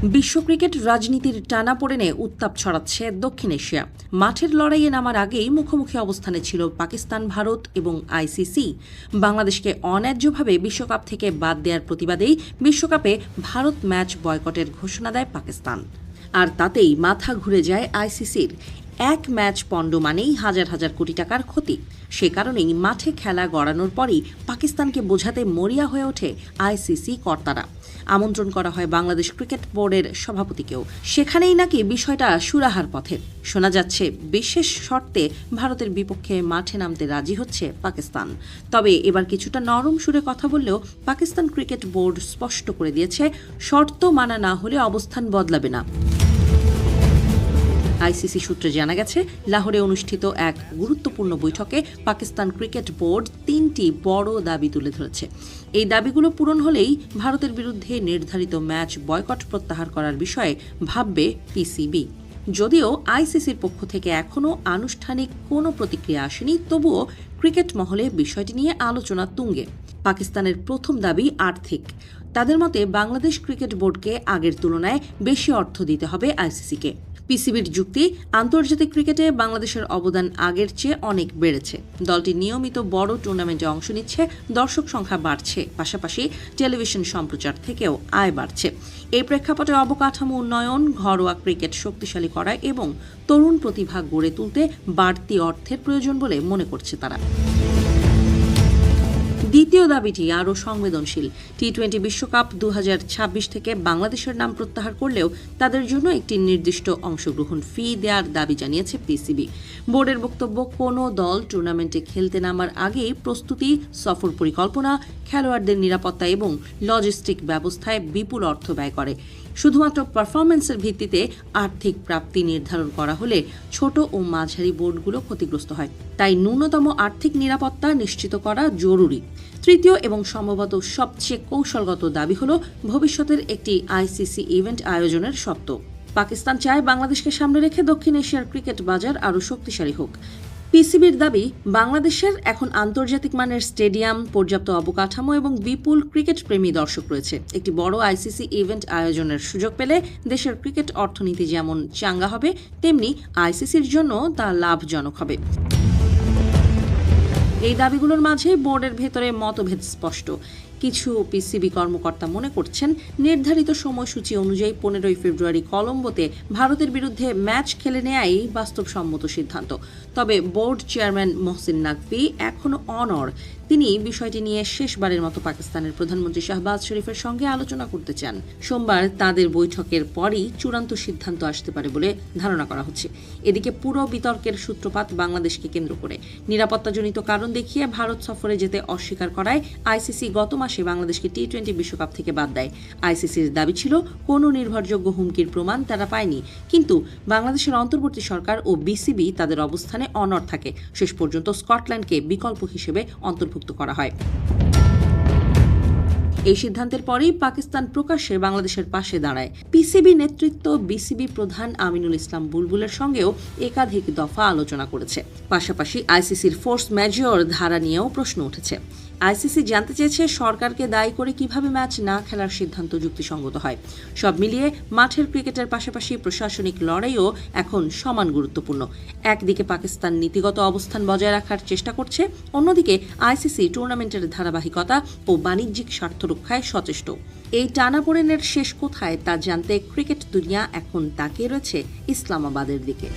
বিশ্ব ক্রিকেট রাজনীতির টানাপোড়েনে উত্তাপ ছড়াচ্ছে দক্ষিণ এশিয়া। মাঠের লড়াইয়ে নামার আগেই মুখোমুখি অবস্থানে ছিল পাকিস্তান, ভারত এবং আইসিসি। বাংলাদেশকে অন্যায্যভাবে বিশ্বকাপ থেকে বাদ দেওয়ার প্রতিবাদেই বিশ্বকাপে ভারত ম্যাচ বয়কটের ঘোষণা দেয় পাকিস্তান। আর তাতেই মাথা ঘুরে যায় আইসিসির। এক ম্যাচ পণ্ড মানেই হাজার হাজার কোটি টাকার ক্ষতি। সে কারণেই মাঠে খেলা গড়ানোর পরই পাকিস্তানকে বোঝাতে মরিয়া হয়ে ওঠে আইসিসি কর্তারা। আমন্ত্রণ করা হয় বাংলাদেশ ক্রিকেট বোর্ডের সভাপতিকেও। সেখানেই নাকি বিষয়টা সুরাহার পথে। শোনা যাচ্ছে বিশেষ শর্তে ভারতের বিপক্ষে মাঠে নামতে রাজি হচ্ছে পাকিস্তান। তবে এবার কিছুটা নরম সুরে কথা বললেও পাকিস্তান ক্রিকেট বোর্ড স্পষ্ট করে দিয়েছে, শর্ত মানা না হলে অবস্থান বদলাবে না। আইসিসি সূত্রে জানা গেছে, লাহোরে অনুষ্ঠিত এক গুরুত্বপূর্ণ বৈঠকে পাকিস্তান ক্রিকেট বোর্ড ৩টি বড় দাবি তুলে ধরেছে। এই দাবিগুলো পূরণ হলেই ভারতের বিরুদ্ধে নির্ধারিত ম্যাচ বয়কট প্রত্যাহার করার বিষয়ে ভাববে পিসিবি। যদিও আইসিসির পক্ষ থেকে এখনও আনুষ্ঠানিক কোনো প্রতিক্রিয়া আসেনি, তবুও ক্রিকেট মহলে বিষয়টি নিয়ে আলোচনা তুঙ্গে। পাকিস্তানের প্রথম দাবি আর্থিক। তাদের মতে বাংলাদেশ ক্রিকেট বোর্ডকে আগের তুলনায় বেশি অর্থ দিতে হবে আইসিসিকে। পিসিবির যুক্তি, আন্তর্জাতিক ক্রিকেটে বাংলাদেশের অবদান আগের চেয়ে অনেক বেড়েছে। দলটি নিয়মিত বড় টুর্নামেন্টে অংশ নিচ্ছে, দর্শক সংখ্যা বাড়ছে, পাশাপাশি টেলিভিশন সম্প্রচার থেকেও আয় বাড়ছে। এই প্রেক্ষাপটে অবকাঠামো উন্নয়ন, ঘরোয়া ক্রিকেট শক্তিশালী করা এবং তরুণ প্রতিভা গড়ে তুলতে বাড়তি অর্থের প্রয়োজন বলে মনে করছে তারা। দ্বিতীয় দাবিটি আরও সংবেদনশীল। টি-20 বিশ্বকাপ 2026 থেকে বাংলাদেশের নাম প্রত্যাহার করলেও তাদের জন্য একটি নির্দিষ্ট অংশগ্রহণ ফি দেওয়ার দাবি জানিয়েছে পিসিবি। বোর্ডের বক্তব্য, কোনো দল টুর্নামেন্টে খেলতে নামার আগেই প্রস্তুতি, সফর পরিকল্পনা, খেলোয়াড়দের নিরাপত্তা এবং লজিস্টিক ব্যবস্থায় বিপুল অর্থ ব্যয় করে। শুধুমাত্র পারফরম্যান্সের ভিত্তিতে আর্থিক প্রাপ্তি নির্ধারণ করা হলে ছোট ও মাঝারি বোর্ডগুলো ক্ষতিগ্রস্ত হয়। তাই ন্যূনতম আর্থিক নিরাপত্তা নিশ্চিত করা জরুরি। তৃতীয় এবং সম্ভবত সবচেয়ে কৌশলগত দাবি হল ভবিষ্যতের একটি আইসিসি ইভেন্ট আয়োজনের শর্ত। পাকিস্তান চায় বাংলাদেশকে সামনে রেখে দক্ষিণ এশিয়ার ক্রিকেট বাজার আরও শক্তিশালী হোক। পিসিবির দাবি, বাংলাদেশের এখন আন্তর্জাতিক মানের স্টেডিয়াম, পর্যাপ্ত অবকাঠামো এবং বিপুল ক্রিকেট প্রেমী দর্শক রয়েছে। একটি বড় আইসিসি ইভেন্ট আয়োজনের সুযোগ পেলে দেশের ক্রিকেট অর্থনীতি যেমন চাঙ্গা হবে, তেমনি আইসিসির জন্য তা লাভজনক হবে। এই দাবিগুলোর মাঝে বোর্ডের ভেতরে মতভেদ স্পষ্ট। কিছু পিসিবি কর্মকর্তা মনে করছেন, নির্ধারিত সময়সূচি অনুযায়ী 15 ফেব্রুয়ারি কলম্বোতে ভারতের বিরুদ্ধে ম্যাচ খেলে নেয়াই বাস্তবসম্মত সিদ্ধান্ত। তবে বোর্ড চেয়ারম্যান মহসিন নাকভি এখনও অনড়। তিনি বিষয়টি নিয়ে শেষবারের মতো পাকিস্তানের প্রধানমন্ত্রী শাহবাজ শরীফের সঙ্গে আলোচনা করতে চান। সোমবার তাদের বৈঠকের পরই চূড়ান্ত সিদ্ধান্ত আসতে পারে বলে ধারণা করা হচ্ছে। এদিকে পুরো বিতর্কের সূত্রপাত বাংলাদেশকে কেন্দ্র করে। নিরাপত্তাজনিত কারণ দেখিয়ে ভারত সফরে যেতে অস্বীকার করায় আইসিসি গত মাসে বাংলাদেশকে টি-20 বিশ্বকাপ থেকে বাদ দেয়। আইসিসির দাবি ছিল, কোনো নির্ভরযোগ্য হুমকির প্রমাণ তারা পায়নি, কিন্তু বাংলাদেশের অন্তর্বর্তী সরকার ও বিসিবি তাদের অবস্থানে অনড় থাকে। শেষ পর্যন্ত স্কটল্যান্ডকে বিকল্প হিসেবে অন্তর্ভুক্ত করা হয়। এই সিদ্ধান্তের পরেই পাকিস্তান প্রকাশ্যে বাংলাদেশের পাশে দাঁড়ায়। পিসিবি নেতৃত্ব বিসিবি প্রধান আমিনুল ইসলাম বুলবুলের সঙ্গেও একাধিক দফা আলোচনা করেছে। পাশাপাশি আইসিসির ফোর্স ম্যাজর ধারা নিয়েও প্রশ্ন উঠেছে। আইসিসি জানতে চেয়েছে, সরকারকে দায়ী করে কিভাবে ম্যাচ না খেলার সিদ্ধান্ত যুক্তিসঙ্গত হয়। সব মিলিয়ে মাঠের ক্রিকেটের পাশাপাশি প্রশাসনিক লড়াইও এখন সমান গুরুত্বপূর্ণ। একদিকে পাকিস্তান নীতিগত অবস্থান বজায় রাখার চেষ্টা করছে, অন্যদিকে আইসিসি টুর্নামেন্টের ধারাবাহিকতা ও বাণিজ্যিক স্বার্থ রক্ষায় সচেষ্ট। এই টানাপোড়েনের শেষ কোথায় তা জানতে ক্রিকেট দুনিয়া এখন তাকিয়ে রয়েছে ইসলামাবাদের দিকে।